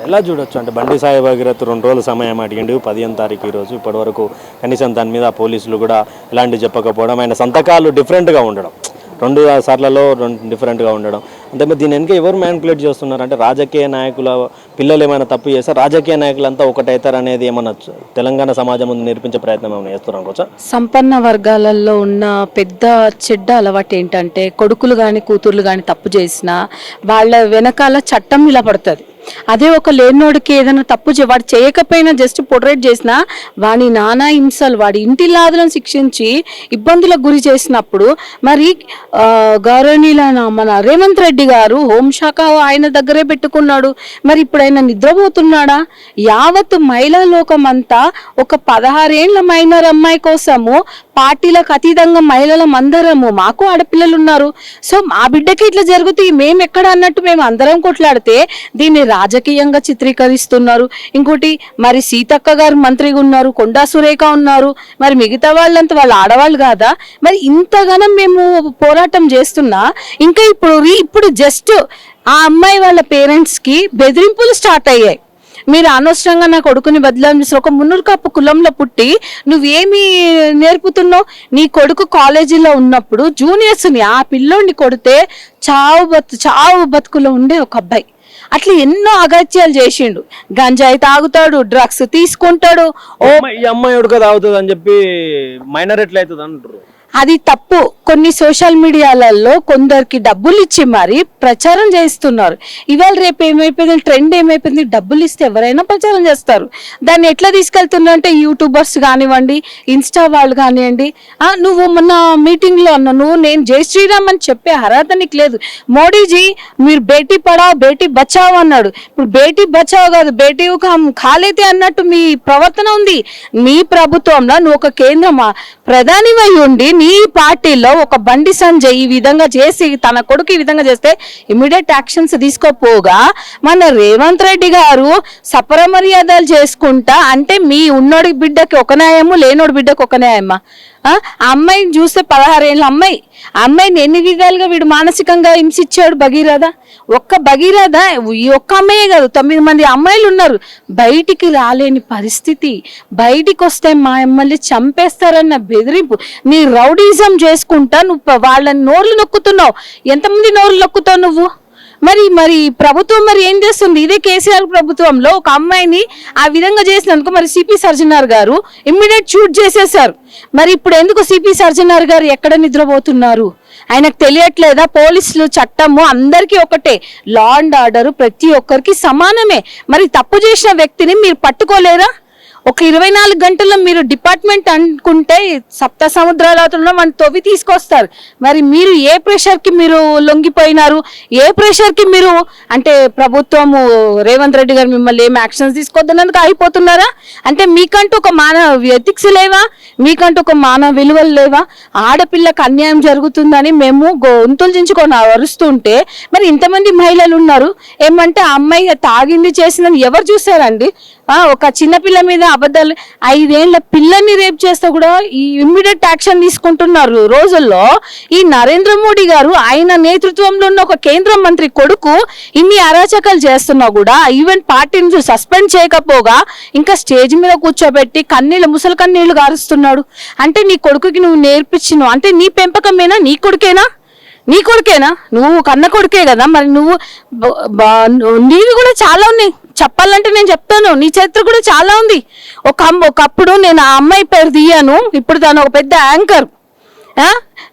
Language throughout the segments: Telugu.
ఎలా చూడొచ్చు అంటే బండి సాయి భగీరథ్ 2 రోజుల సమయం అడిగిండు 15వ తారీఖు ఈరోజు ఇప్పటివరకు కనీసం దాని మీద పోలీసులు కూడా ఎలాంటి చెప్పకపోవడం ఆయన సంతకాలు డిఫరెంట్గా ఉండడం 2 సార్లలో 2 డిఫరెంట్గా ఉండడం అంటే మరి దీని వెనుక ఎవరు మ్యానిపులేట్ చేస్తున్నారు అంటే రాజకీయ నాయకుల పిల్లలు ఏమైనా తప్పు చేస్తే రాజకీయ నాయకులంతా ఒకటైతారు అనేది ఏమన్నా తెలంగాణ సమాజం ముందు నేర్పించే ప్రయత్నం ఏమైనా చేస్తున్నారు అనుకోవచ్చా? సంపన్న వర్గాలలో ఉన్న పెద్ద చెడ్డ అలవాటు ఏంటంటే కొడుకులు కానీ కూతుర్లు కానీ తప్పు చేసినా వాళ్ళ వెనకాల చట్టం నిలబడుతుంది. అదే ఒక లేనోడికి ఏదైనా తప్పు వాడు చేయకపోయినా జస్ట్ పొట్రేట్ చేసినా వాడి నానా హింసలు వాడి ఇంటి లాదులను శిక్షించి ఇబ్బందులకు గురి చేసినప్పుడు మరి గౌరవనీయులైన మన రేవంత్ రెడ్డి గారు హోంశాఖ ఆయన దగ్గరే పెట్టుకున్నాడు. మరి ఇప్పుడు ఆయన నిద్రపోతున్నాడా? యావత్ మహిళా లోకం అంతా ఒక 16 ఏళ్ల మైనర్ అమ్మాయి కోసము పార్టీలకు అతీతంగా మహిళలం అందరము మాకు ఆడపిల్లలు ఉన్నారు. సో మా బిడ్డకి ఇట్లా జరుగుతాయి మేము ఎక్కడ అన్నట్టు మేము అందరం కొట్లాడితే దీన్ని రాజకీయంగా చిత్రీకరిస్తున్నారు. ఇంకోటి మరి సీతక్క గారు మంత్రిగా ఉన్నారు, కొండా సురేఖ ఉన్నారు, మరి మిగతా వాళ్ళంతా వాళ్ళు ఆడవాళ్ళు కాదా? మరి ఇంతగానం మేము పోరాటం చేస్తున్నా ఇంకా ఇప్పుడు జస్ట్ ఆ అమ్మాయి వాళ్ళ పేరెంట్స్ కి బెదిరింపులు స్టార్ట్ అయ్యాయి. మీరు అనవసరంగా నా కొడుకుని బదిలాం చేసిన ఒక మున్నూరు కాపు కులంలో పుట్టి నువ్వేమి నేర్పుతున్నావు? నీ కొడుకు కాలేజీలో ఉన్నప్పుడు జూనియర్స్ని ఆ పిల్లోడిని కొడితే చావు బతుకులో ఉండే ఒక అబ్బాయి అట్లా ఎన్నో అగత్యాలు చేసిండు. గంజాయి తాగుతాడు, డ్రగ్స్ తీసుకుంటాడు. ఈ అమ్మాయి ఉడక తాగుతుంది అని చెప్పి మైనర్ ఎట్లయితుంది అంటారు. అది తప్పు. కొన్ని సోషల్ మీడియాలలో కొందరికి డబ్బులు ఇచ్చి మరి ప్రచారం చేస్తున్నారు. ఇవాళ రేపు ఏమైపోయింది, ట్రెండ్ ఏమైపోయింది, డబ్బులు ఇస్తే ఎవరైనా ప్రచారం చేస్తారు. దాన్ని ఎట్లా తీసుకెళ్తున్నారు అంటే యూట్యూబర్స్ కానివ్వండి, ఇన్స్టా వాళ్ళు కానివ్వండి, నువ్వు మొన్న మీటింగ్లో అన్నా నువ్వు నేను జై శ్రీరామ్ అని చెప్పే అర్హత నీకు లేదు. మోడీజీ మీరు బేటీ పడావ్ బేటీ బచావ్ అన్నాడు. ఇప్పుడు బేటీ బచావ్ కాదు బేటీ ఖాళీతే అన్నట్టు మీ ప్రవర్తన ఉంది. మీ ప్రభుత్వంలో నువ్వు ఒక కేంద్ర ప్రధానివై ఉండి నీ పార్టీలో ఒక బండి సంజయ్ ఈ విధంగా చేసి తన కొడుకు ఈ విధంగా చేస్తే ఇమీడియట్ యాక్షన్స్ తీసుకోపోగా మన రేవంత్ రెడ్డి గారు సపర మర్యాదలు చేసుకుంటా అంటే మీ ఉన్నోడి బిడ్డకి ఒక న్యాయము లేనోడి బిడ్డకి ఒక న్యాయమా? ఆ అమ్మాయిని చూస్తే 16 ఏళ్ళ అమ్మాయిని ఎన్ని విధాలుగా వీడు మానసికంగా హింసించాడు భగీరథ. భగీరథ ఈ ఒక్క అమ్మాయే కాదు 9 మంది అమ్మాయిలు ఉన్నారు. బయటికి రాలేని పరిస్థితి, బయటికి వస్తే మా ఎమ్మెల్యే చంపేస్తారన్న బెదిరింపు. నీ రౌడీజం చేసుకుంటా నువ్వు వాళ్ళని నోర్లు నొక్కుతున్నావు. ఎంతమంది నోర్లు నొక్కుతావు నువ్వు? మరి ప్రభుత్వం మరి ఏం చేస్తుంది? ఇదే కేసీఆర్ ప్రభుత్వంలో ఒక అమ్మాయిని ఆ విధంగా చేసినందుకు మరి సిపి సర్జనార్ గారు ఇమ్మీడియట్ షూట్ చేసేసారు. మరి ఇప్పుడు ఎందుకు సిపి సర్జనార్ గారు ఎక్కడ నిద్రపోతున్నారు? ఆయనకు తెలియట్లేదా? పోలీసులు చట్టము అందరికీ ఒకటే, లా అండ్ ఆర్డర్ ప్రతి ఒక్కరికి సమానమే. మరి తప్పు చేసిన వ్యక్తిని మీరు పట్టుకోలేరా? ఒక 24 గంటల్లో మీరు డిపార్ట్మెంట్ అనుకుంటే సప్త సముద్రాలలో మన తవ్వి తీసుకొస్తారు. మరి మీరు ఏ ప్రెషర్కి మీరు లొంగిపోయినారు? ఏ ప్రెషర్కి మీరు అంటే ప్రభుత్వము రేవంత్ రెడ్డి గారు మిమ్మల్ని ఏం యాక్షన్స్ తీసుకోవద్దన్నందుకు అయిపోతున్నారా? అంటే మీకంటూ ఒక మానవ ఎథిక్స్ లేవా? మీకంటూ ఒక మానవ విలువలు లేవా? ఆడపిల్లకు అన్యాయం జరుగుతుందని మేము గొంతులు చించుకొని అరుస్తుంటే మరి ఇంతమంది మహిళలు ఉన్నారు. ఏమంటే ఆ అమ్మాయి తాగింది చేసిందని ఎవరు చూసారండి? ఒక చిన్నపిల్ల మీద అబద్ధాలు 5 ఏళ్ల పిల్లల్ని రేప్ చేస్తే కూడా ఈ ఇమ్మీడియట్ యాక్షన్ తీసుకుంటున్నారు రోజుల్లో. ఈ నరేంద్ర మోడీ గారు ఆయన నేతృత్వంలో ఉన్న ఒక కేంద్ర మంత్రి కొడుకు ఇన్ని అరాచకాలు చేస్తున్నా కూడా ఈవెన్ పార్టీని సస్పెండ్ చేయకపోగా ఇంకా స్టేజ్ మీద కూర్చోబెట్టి ముసలి కన్నీళ్లు గారుస్తున్నాడు. అంటే నీ కొడుకుకి నువ్వు నేర్పించినావు అంటే నీ పెంపకమేనా? నీ కొడుకేనా? నువ్వు కన్న కొడుకే కదా. మరి నీవి కూడా చాలా ఉన్నాయి చెప్పాలంటే. నేను చెప్తాను, నీ చరిత్ర కూడా చాలా ఉంది. ఒకప్పుడు నేను ఆ అమ్మాయి పేరు తీయను, ఇప్పుడు తను ఒక పెద్ద యాంకర్.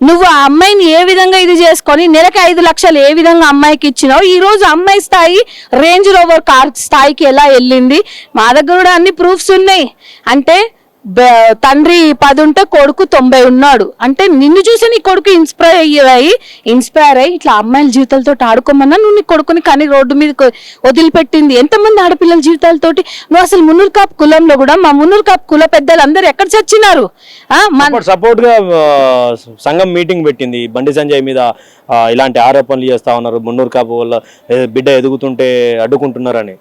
నువ్వు ఆ అమ్మాయిని ఏ విధంగా ఇది చేసుకొని నెలకి 5 లక్షలు ఏ విధంగా అమ్మాయికి ఇచ్చినావు? ఈ రోజు అమ్మాయి స్థాయి రేంజ్ రోవర్ కార్ స్థాయికి ఎలా వెళ్ళింది? మా దగ్గర కూడా అన్ని ప్రూఫ్స్ ఉన్నాయి. అంటే తండ్రి 10 ఉంటే కొడుకు 90 ఉన్నాడు. అంటే నిన్ను చూసి నీ కొడుకు ఇన్స్పైర్ అయ్యి ఇట్లా అమ్మాయిల జీవితాలతో ఆడుకోమన్నా నువ్వు నీ కొడుకుని కానీ రోడ్డు మీద వదిలిపెట్టింది. ఎంతమంది ఆడపిల్లల జీవితాలతోటి? నువ్వు అసలు మున్నూరు కాపు కులంలో కూడా మా మున్నూరు కాపు కుల పెద్దలు అందరు ఎక్కడ చచ్చినారు? సపోర్ట్ గా సంఘం మీటింగ్ పెట్టింది. బండి సంజయ్ మీద ఇలాంటి ఆరోపణలు చేస్తా ఉన్నారు. మున్నూరు కాపు వల్ల బిడ్డ ఎదుగుతుంటే అడ్డుకుంటున్నారని.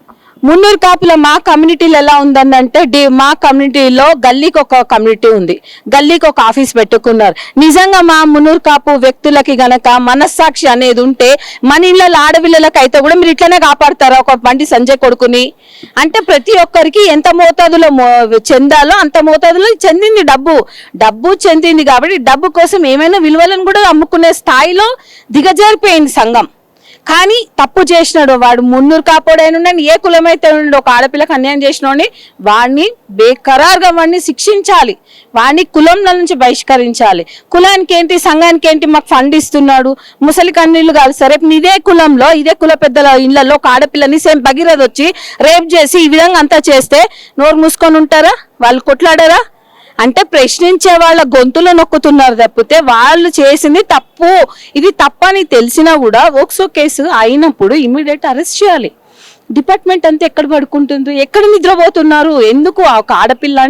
మున్నూరు కాపుల మా కమ్యూనిటీలో ఎలా ఉందంటే మా కమ్యూనిటీలో గల్లీకి ఒక కమ్యూనిటీ ఉంది, గల్లీకి ఒక ఆఫీస్ పెట్టుకున్నారు. నిజంగా మా మున్నూరు కాపు వ్యక్తులకి గనక మనస్సాక్షి అనేది ఉంటే మన ఇళ్ళ ఆడపిల్లలకి అయితే కూడా మీరు ఇట్లనే కాపాడతారా ఒక బండి సంజయ్ కొడుకుని? అంటే ప్రతి ఒక్కరికి ఎంత మోతాదులో చెందాలో అంత మోతాదులో చెందింది, డబ్బు చెందింది. కాబట్టి డబ్బు కోసం ఏమైనా విలువలను కూడా అమ్ముకునే స్థాయిలో దిగజారిపోయింది సంఘం. కానీ తప్పు చేసినాడు వాడు, మున్నూరు కాపోడైనా ఏ కులమైతే ఉండి ఒక ఆడపిల్లకు అన్యాయం చేసినోడిని వాడిని బేఖరారుగా వాడిని శిక్షించాలి, వాడిని కులంలో నుంచి బహిష్కరించాలి. కులానికి ఏంటి, సంఘానికి ఏంటి, మాకు ఫండ్ ఇస్తున్నాడు, ముసలి కన్నీళ్లు కాదు సరే. ఇదే కులంలో ఇదే కుల పెద్దల ఇళ్లలో ఒక ఆడపిల్లని సేమ్ భగీరథ వచ్చి రేప్ చేసి ఈ విధంగా అంతా చేస్తే నోరు మూసుకొని ఉంటారా? వాళ్ళు కొట్లాడారా? అంటే ప్రశ్నించే వాళ్ళ గొంతులు నొక్కుతున్నారు తప్పితే వాళ్ళు చేసింది తప్పు, ఇది తప్పని తెలిసినా కూడా ఓక్సో కేసు అయినప్పుడు ఇమీడియట్ అరెస్ట్ చేయాలి. డిపార్ట్మెంట్ అంతా ఎక్కడ పడుకుంటుంది, ఎక్కడ నిద్రపోతున్నారు? ఎందుకు ఒక ఆడపిల్ల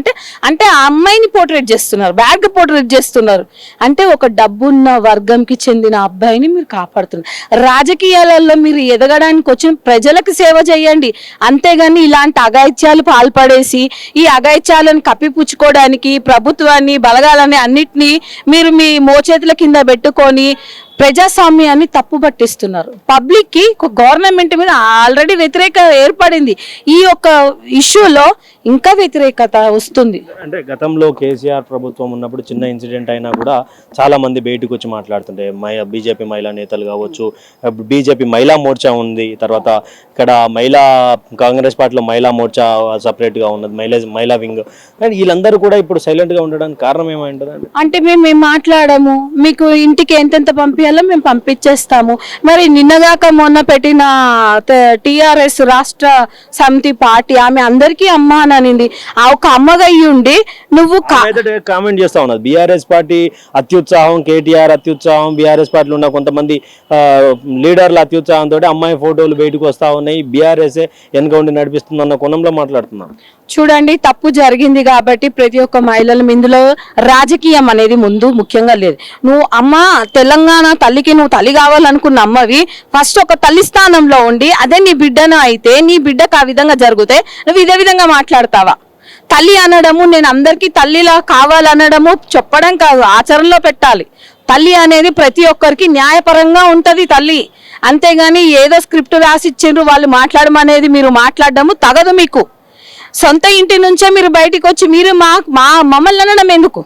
అంటే ఆ అమ్మాయిని పోర్ట్రేట్ చేస్తున్నారు, బ్యాడ్ గా పోర్ట్రేట్ చేస్తున్నారు. అంటే ఒక డబ్బున్న వర్గంకి చెందిన అబ్బాయిని మీరు కాపాడుతున్నారు. రాజకీయాలలో మీరు ఎదగడానికి వచ్చిన ప్రజలకు సేవ చేయండి, అంతేగాని ఇలాంటి అఘాయిత్యాలు పాల్పడేసి ఈ అఘాయిత్యాలను కప్పిపుచ్చుకోవడానికి ప్రభుత్వాన్ని బలగాలని అన్నిటినీ మీరు మీ మోచేతుల కింద పెట్టుకొని ప్రజాస్వామ్యాన్ని తప్పు పట్టిస్తున్నారు. పబ్లిక్ కి గవర్నమెంట్ మీద ఆల్రెడీ వ్యతిరేకత ఏర్పడింది, ఈ యొక్క ఇష్యూలో ఇంకా వ్యతిరేకత వస్తుంది. అంటే గతంలో కేసీఆర్ ప్రభుత్వం ఉన్నప్పుడు చిన్న ఇన్సిడెంట్ అయినా కూడా చాలా మంది బయటకు వచ్చి మాట్లాడుతుంటే బీజేపీ మహిళా నేతలు కావచ్చు, బీజేపీ మహిళా మోర్చా ఉంది, తర్వాత ఇక్కడ కాంగ్రెస్ పార్టీలో మహిళా మోర్చా సపరేట్గా ఉన్నది, మహిళా వింగ్. కానీ వీళ్ళందరూ కూడా ఇప్పుడు సైలెంట్గా ఉండడానికి కారణం ఏమంటారు? అంటే మేము మాట్లాడము, మీకు ఇంటికి ఎంతెంత పంపించాలో మేము పంపించేస్తాము. మరి నిన్నగాక మొన్న పెట్టిన టిఆర్ఎస్ రాష్ట్ర సమితి పార్టీ ఆమె అందరికీ అమ్మ అని అనింది. ఆ ఒక అమ్మగా ఉండి నువ్వు కామెంట్ చేస్తా ఉన్నది బీఆర్ఎస్ పార్టీ అత్యుత్సాహం, కేటీఆర్ అత్యుత్సాహం, బీఆర్ఎస్ పార్టీలో ఉన్న కొంతమంది లీడర్ల అత్యుత్సాహంతో అమ్మాయి ఫోటోలు బయటకు వస్తా ఉన్నాయి, బీఆర్ఎస్ వెనక ఉండి నడిపిస్తుంది అన్న కోణంలో మాట్లాడుతున్నాను. చూడండి, తప్పు జరిగింది కాబట్టి ప్రతి ఒక్క మహిళలు ఇందులో రాజకీయం అనేది ముందు ముఖ్యంగా లేదు. నువ్వు అమ్మ తెలంగాణ తల్లికి నువ్వు తల్లి కావాలనుకున్న అమ్మవి ఫస్ట్ ఒక తల్లి స్థానంలో ఉండి అదే నీ బిడ్డను అయితే నీ బిడ్డకు ఆ విధంగా జరిగితే నువ్వు ఇదే విధంగా మాట్లాడతావా? తల్లి అనడము, నేను అందరికీ తల్లిలా కావాలనడము చెప్పడం కాదు, ఆచరణలో పెట్టాలి. తల్లి అనేది ప్రతి ఒక్కరికి న్యాయపరంగా ఉంటది తల్లి, అంతేగాని ఏదో స్క్రిప్ట్ రాసిచ్చిండ్రు వాళ్ళు మాట్లాడమనేది మీరు మాట్లాడడము తగదు. మీకు సొంత ఇంటి నుంచే మీరు బయటికి వచ్చి మీరు మమ్మల్ని అనడం ఎందుకు?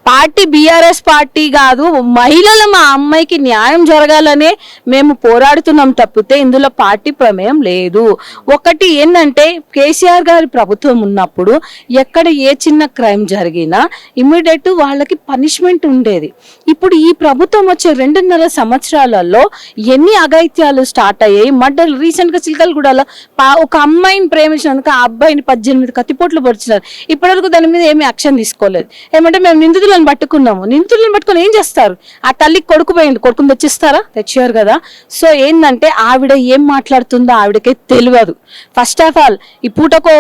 పార్టీ బీఆర్ఎస్ పార్టీ కాదు, మహిళలు మా అమ్మాయికి న్యాయం జరగాలనే మేము పోరాడుతున్నాం తప్పితే ఇందులో పార్టీ ప్రమేయం లేదు. ఒకటి ఏంటంటే కేసీఆర్ గారి ప్రభుత్వం ఉన్నప్పుడు ఎక్కడ ఏ చిన్న క్రైమ్ జరిగినా ఇమ్మీడియట్ వాళ్ళకి పనిష్మెంట్ ఉండేది. ఇప్పుడు ఈ ప్రభుత్వం వచ్చే 2.5 సంవత్సరాలలో ఎన్ని అఘాయిత్యాలు స్టార్ట్ అయ్యాయి. మర్డర్ రీసెంట్ గా చిలకలగూడలో ఒక అమ్మాయిని ప్రేమించినందుకు ఆ అబ్బాయిని 18 కత్తిపోట్లు పొడిచినారు. ఇప్పటివరకు దాని మీద ఏమీ యాక్షన్ తీసుకోలేదు. ఏమంటే మేము నిందితులను పట్టుకున్నాము, నిందితులను పట్టుకుని ఏం చేస్తారు? ఆ తల్లికి కొడుకు పోయింది, కొడుకుని తెచ్చిస్తారా? తెచ్చారు కదా. సో ఏంటంటే ఆవిడ ఏం మాట్లాడుతుందో ఆవిడకే తెలియదు. ఫస్ట్ ఆఫ్ ఆల్ ఈ పూటకో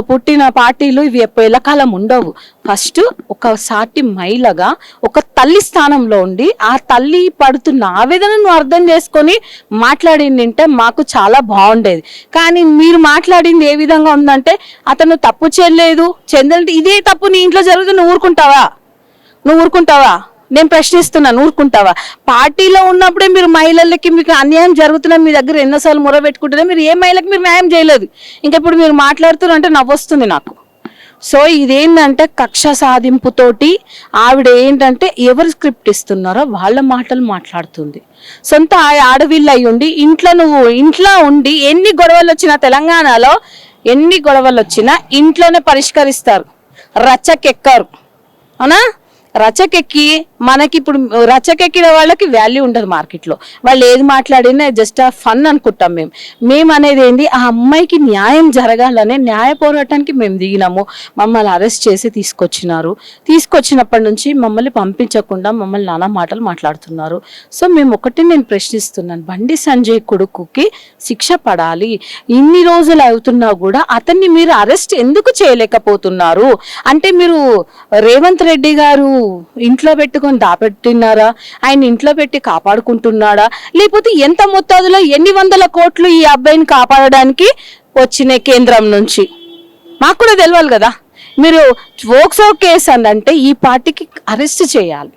పుట్టిన పార్టీలు ఇవి ఎల్లకాలం ఉండవు. ఫస్ట్ ఒక సాటి మహిళగా ఒక తల్లి స్థానంలో ఉండి ఆ తల్లి పడుతున్న ఆవేదనను అర్థం చేసుకొని మాట్లాడిందంటే మాకు చాలా బాగుండేది. కానీ మీరు మాట్లాడింది ఏ విధంగా ఉందంటే అతను తప్పు చేయలేదు, చెందంటే ఇదే తప్పు నీ ఇంట్లో జరుగుతుంది, నువ్వు ఊరుకుంటావా? నేను ప్రశ్నిస్తున్నాను, ఊరుకుంటావా? పార్టీలో ఉన్నప్పుడే మీరు మహిళలకి మీకు అన్యాయం జరుగుతున్నా మీ దగ్గర ఎన్నోసార్లు మొర పెట్టుకుంటున్నా మీరు ఏ మహిళకి మీరు న్యాయం చేయలేదు. ఇంకా ఇప్పుడు మీరు మాట్లాడుతున్నారు అంటే నవ్వొస్తుంది నాకు. సో ఇదేంటంటే కక్ష సాధింపుతోటి ఆవిడ ఏంటంటే ఎవరు స్క్రిప్ట్ ఇస్తున్నారో వాళ్ళ మాటలు మాట్లాడుతుంది. సొంత ఆడవిళ్ళు అయి ఉండి ఇంట్లో ఉండి ఎన్ని గొడవలు వచ్చినా తెలంగాణలో ఎన్ని గొడవలు వచ్చినా ఇంట్లోనే పరిష్కరిస్తారు, రచ్చకెక్కరు. అవునా? రచకెక్కి మనకి ఇప్పుడు రచకెక్కిన వాళ్ళకి వాల్యూ ఉండదు మార్కెట్లో. వాళ్ళు ఏది మాట్లాడినా జస్ట్ ఆ ఫన్ అనుకుంటాం. మేము అనేది ఏంది, ఆ అమ్మాయికి న్యాయం జరగాలనే న్యాయ పోరాటానికి మేము దిగినాము. మమ్మల్ని అరెస్ట్ చేసి తీసుకొచ్చినప్పటి నుంచి మమ్మల్ని పంపించకుండా మమ్మల్ని నానా మాటలు మాట్లాడుతున్నారు. సో మేము నేను ప్రశ్నిస్తున్నాను, బండి సంజయ్ కొడుకుకి శిక్ష పడాలి. ఇన్ని రోజులు అవుతున్నా కూడా అతన్ని మీరు అరెస్ట్ ఎందుకు చేయలేకపోతున్నారు? అంటే మీరు రేవంత్ రెడ్డి గారు ఇంట్లో పెట్టుకొని దాపెట్టినారా? ఆయన ఇంట్లో పెట్టి కాపాడుకుంటున్నాడా? లేకపోతే ఎంత మొత్తాదులో ఎన్ని వందల కోట్లు ఈ అబ్బాయిని కాపాడడానికి వచ్చినాయి కేంద్రం నుంచి? మాకు కూడా తెలియాలి కదా. మీరు వోక్సో కేసు అని అంటే ఈ పార్టీకి అరెస్ట్ చేయాలి.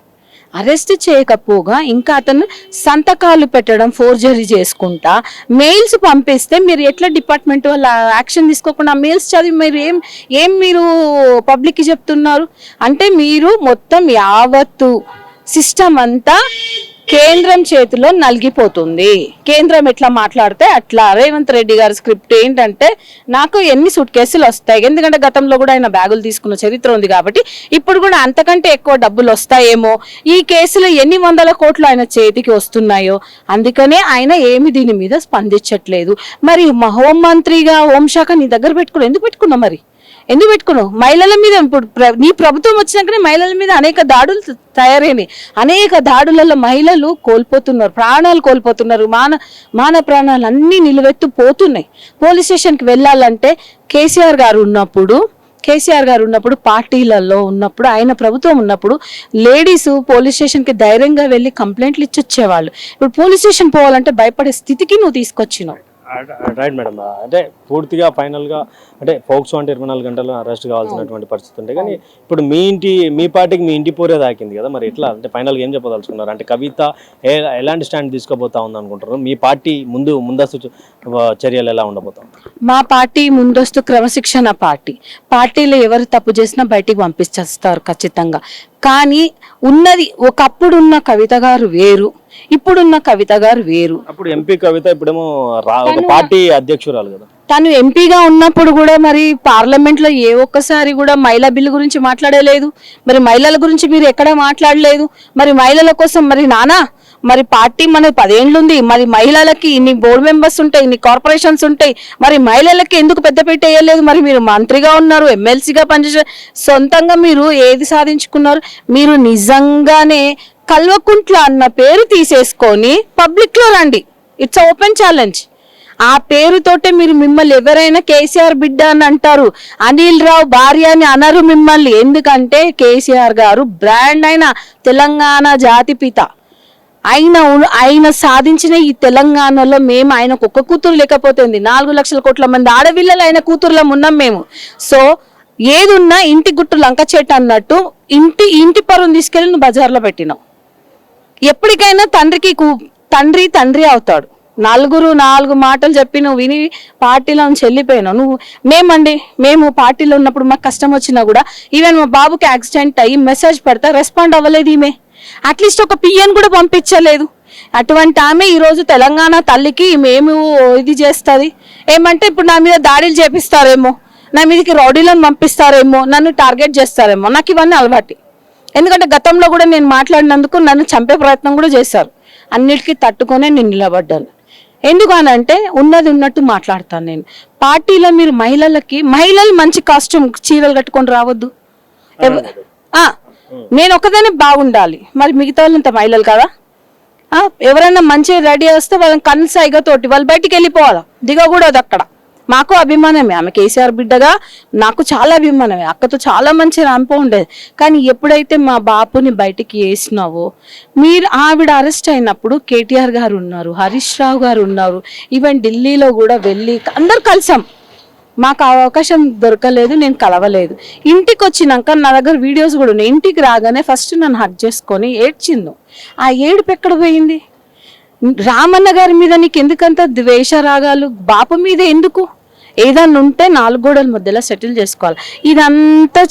అరెస్ట్ చేయకపోగా ఇంకా అతను సంతకాలు పెట్టడం, ఫోర్జరీ చేసుకుంటా మెయిల్స్ పంపిస్తే మీరు ఎట్లా డిపార్ట్మెంట్ వాళ్ళు యాక్షన్ తీసుకోకుండా మెయిల్స్ చదివి మీరు ఏం మీరు పబ్లిక్కి చెప్తున్నారు అంటే మీరు మొత్తం యావత్తు సిస్టమ్ అంతా కేంద్రం చేతిలో నలిగిపోతుంది. కేంద్రం ఎట్లా మాట్లాడితే అట్లా. రేవంత్ రెడ్డి గారి స్క్రిప్ట్ ఏంటంటే నాకు ఎన్ని సూట్ కేసులు వస్తాయి, ఎందుకంటే గతంలో కూడా ఆయన బ్యాగులు తీసుకున్న చరిత్ర ఉంది కాబట్టి ఇప్పుడు కూడా అంతకంటే ఎక్కువ డబ్బులు వస్తాయేమో, ఈ కేసులు ఎన్ని వందల కోట్లు ఆయన చేతికి వస్తున్నాయో, అందుకనే ఆయన ఏమి దీని మీద స్పందించట్లేదు. మరి హోంమంత్రిగా హోంశాఖ నీ దగ్గర పెట్టుకున్నావు, ఎందుకు పెట్టుకున్నావు? మరి ఎందుకు పెట్టుకున్నావు? మహిళల మీద ఇప్పుడు నీ ప్రభుత్వం వచ్చినాకనే మహిళల మీద అనేక దాడులు తయారైనాయి. అనేక దాడులలో మహిళలు కోల్పోతున్నారు, ప్రాణాలు కోల్పోతున్నారు, మాన ప్రాణాలు అన్నీ నిలువెత్తు పోతున్నాయి. పోలీస్ స్టేషన్కి వెళ్ళాలంటే కేసీఆర్ గారు ఉన్నప్పుడు పార్టీలలో ఉన్నప్పుడు ఆయన ప్రభుత్వం ఉన్నప్పుడు లేడీస్ పోలీస్ స్టేషన్కి ధైర్యంగా వెళ్ళి కంప్లైంట్లు ఇచ్చి వచ్చేవాళ్ళు. ఇప్పుడు పోలీస్ స్టేషన్ పోవాలంటే భయపడే స్థితికి నువ్వు తీసుకొచ్చినావు. Right madam. అంటే పూర్తిగా ఫైనల్గా అంటే ఫోక్సో అంటే 24 గంటల్లో అరెస్ట్ కావాల్సినటువంటి పరిస్థితి ఉంటాయి. కానీ ఇప్పుడు మీ పార్టీకి మీ ఇంటి పోరే దాకింది కదా, మరి ఎట్లా అంటే ఫైనల్గా ఏం చెప్పదలుచుకున్నారు? అంటే కవిత ఎలాంటి స్టాండ్ తీసుకోబోతా ఉంది అనుకుంటారు? మీ పార్టీ ముందస్తు చర్యలు ఎలా ఉండబోతాం? మా పార్టీ ముందస్తు క్రమశిక్షణ పార్టీలో ఎవరు తప్పు చేసినా బయటికి పంపించేస్తారు ఖచ్చితంగా. కానీ ఒకప్పుడున్న కవిత గారు వేరు, ఇప్పుడున్న కవిత గారు వేరు. అప్పుడు ఎంపీ కవిత ఇప్పుడేమో పార్టీ అధ్యక్షురాలు కదా. తను ఎంపీగా ఉన్నప్పుడు కూడా మరి పార్లమెంట్ లో ఒక్కసారి కూడా మహిళా బిల్లు గురించి మాట్లాడలేదు. మరి మహిళల గురించి మీరు ఎక్కడ మాట్లాడలేదు. మరి మహిళల కోసం మరి పార్టీ మనకి 10 ఏళ్ళు ఉంది. మరి మహిళలకి ఇన్ని బోర్డు మెంబర్స్ ఉంటాయి, ఇన్ని కార్పొరేషన్స్ ఉంటాయి, మరి మహిళలకి ఎందుకు పెద్దపీట వేయలేదు? మరి మీరు మంత్రిగా ఉన్నారు, ఎమ్మెల్సీగా పనిచేసారు, సొంతంగా మీరు ఏది సాధించుకున్నారు? మీరు నిజంగానే కల్వకుంట్ల అన్న పేరు తీసేసుకొని పబ్లిక్ లో రండి. It's open challenge. ఆ పేరుతోటే మిమ్మల్ని ఎవరైనా కేసీఆర్ బిడ్డ అని అంటారు, అనిల్ రావు భార్య అని అనరు మిమ్మల్ని. ఎందుకంటే కేసీఆర్ గారు బ్రాండ్ అయిన తెలంగాణ జాతిపిత. ఆయన సాధించిన ఈ తెలంగాణలో మేము ఆయనకు ఒక్క కూతురు లేకపోతుంది, 4 లక్షల కోట్ల మంది ఆడపిల్లలు ఆయన కూతురులం ఉన్నాం మేము. సో ఏదున్నా ఇంటి గుట్టు లంక చెట్టు అన్నట్టు ఇంటి పరువును తీసుకెళ్ళి నువ్వు బజార్లో పెట్టినావు. ఎప్పటికైనా తండ్రి అవుతాడు. 4 మాటలు చెప్పి నువ్వు విని పార్టీలో నుంచి వెళ్ళిపోయినావు. మేము పార్టీలో ఉన్నప్పుడు మాకు కష్టం వచ్చినా కూడా ఈవెన్ మా బాబుకి యాక్సిడెంట్ అయ్యి మెసేజ్ పెడతా రెస్పాండ్ అవ్వలేదు. అట్లీస్ట్ ఒక పిఎన్ కూడా పంపించలేదు. అటువంటి ఆమె ఈరోజు తెలంగాణ తల్లికి మేము ఇది చేస్తుంది ఏమంటే ఇప్పుడు నా మీద దాడులు చేపిస్తారేమో, నా మీదకి రౌడీలను పంపిస్తారేమో, నన్ను టార్గెట్ చేస్తారేమో. నాకు ఇవన్నీ అలవాటు. ఎందుకంటే గతంలో కూడా నేను మాట్లాడినందుకు నన్ను చంపే ప్రయత్నం కూడా చేశారు. అన్నిటికీ తట్టుకొనే నేను నిలబడ్డాను. ఎందుకు అని అంటే ఉన్నట్టు మాట్లాడతాను నేను. పార్టీలో మీరు మహిళలు మంచి కాస్ట్యూమ్ చీరలు కట్టుకొని రావద్దు. నేను ఒకదానే బాగుండాలి, మరి మిగతా వాళ్ళంతా మహిళలు కదా. ఎవరైనా మంచిగా రెడీ వస్తే వాళ్ళని కన్సైగా తోటి వాళ్ళు బయటికి వెళ్ళిపోవాలి, దిగకూడదు అక్కడ. మాకు అభిమానమే, ఆమె కేసీఆర్ బిడ్డగా నాకు చాలా అభిమానమే. అక్కతో చాలా మంచి ర్యాంపో ఉండేది. కానీ ఎప్పుడైతే మా బాపుని బయటికి వేసినావో, ఆవిడ అరెస్ట్ అయినప్పుడు కేటీఆర్ గారు ఉన్నారు, హరీష్ రావు గారు ఉన్నారు, ఈవెన్ ఢిల్లీలో కూడా వెళ్ళి అందరు కలిసాం. మాకు అవకాశం దొరకలేదు, నేను కలవలేదు. ఇంటికి వచ్చినాక నా దగ్గర వీడియోస్ కూడా ఉన్నాయి. ఇంటికి రాగానే ఫస్ట్ నన్ను హక్ చేసుకొని ఏడ్చింది. ఆ ఏడుపు ఎక్కడ పోయింది? రామన్న గారి మీద నీకు ఎందుకంత ద్వేష రాగాలు? బాపు మీద ఎందుకు? ఏదన్నా ఉంటే 4 గోడల మధ్యలో సెటిల్ చేసుకోవాలి. ఇదంతా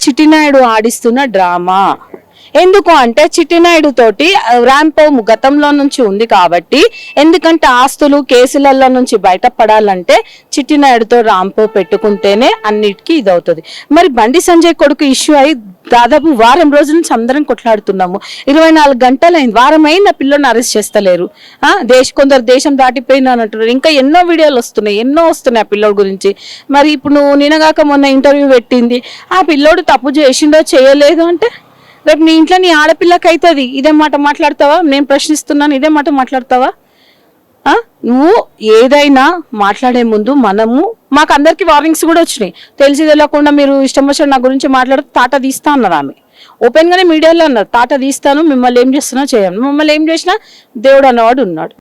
చిట్టినాయుడు ఆడిస్తున్న డ్రామా. ఎందుకు అంటే చిట్టినాయుడు తోటి ర్యాంపో గతంలో నుంచి ఉంది కాబట్టి, ఎందుకంటే ఆస్తులు కేసులలో నుంచి బయటపడాలంటే చిట్టినాయుడుతో ర్యాంపో పెట్టుకుంటేనే అన్నిటికీ ఇది అవుతుంది. మరి బండి సంజయ్ కొడుకు ఇష్యూ అయి దాదాపు వారం రోజుల నుంచి అందరం కొట్లాడుతున్నాము. 24 గంటలు అయింది, వారం అయింది ఆ పిల్లని అరెస్ట్ చేస్తలేరు. కొందరు దేశం దాటిపోయినా అంటున్నారు. ఇంకా ఎన్నో వీడియోలు వస్తున్నాయి ఆ పిల్లోడు గురించి. మరి ఇప్పుడు నువ్వు నిన్నగాక మొన్న ఇంటర్వ్యూ పెట్టింది, ఆ పిల్లోడు తప్పు చేసిండో చేయలేదు అంటే రేపు నీ ఇంట్లో నీ ఆడపిల్లకి అవుతుంది. ఇదే మాట మాట్లాడతావా? నేను ప్రశ్నిస్తున్నాను, ఇదే మాట మాట్లాడతావా? నువ్వు ఏదైనా మాట్లాడే ముందు మాకు అందరికి వార్నింగ్స్ కూడా వచ్చినాయి. తెలిసి తెలియకుండా మీరు ఇష్టం వచ్చిన నా గురించి మాట్లాడితే తాట తీస్తా అన్నారు. ఆమె ఓపెన్ గానే మీడియాలో అన్నారు, తాట తీస్తాను, మిమ్మల్ని ఏం చేస్తున్నా చేయను. మిమ్మల్ని ఏం చేసినా దేవుడు అన్నవాడు ఉన్నాడు.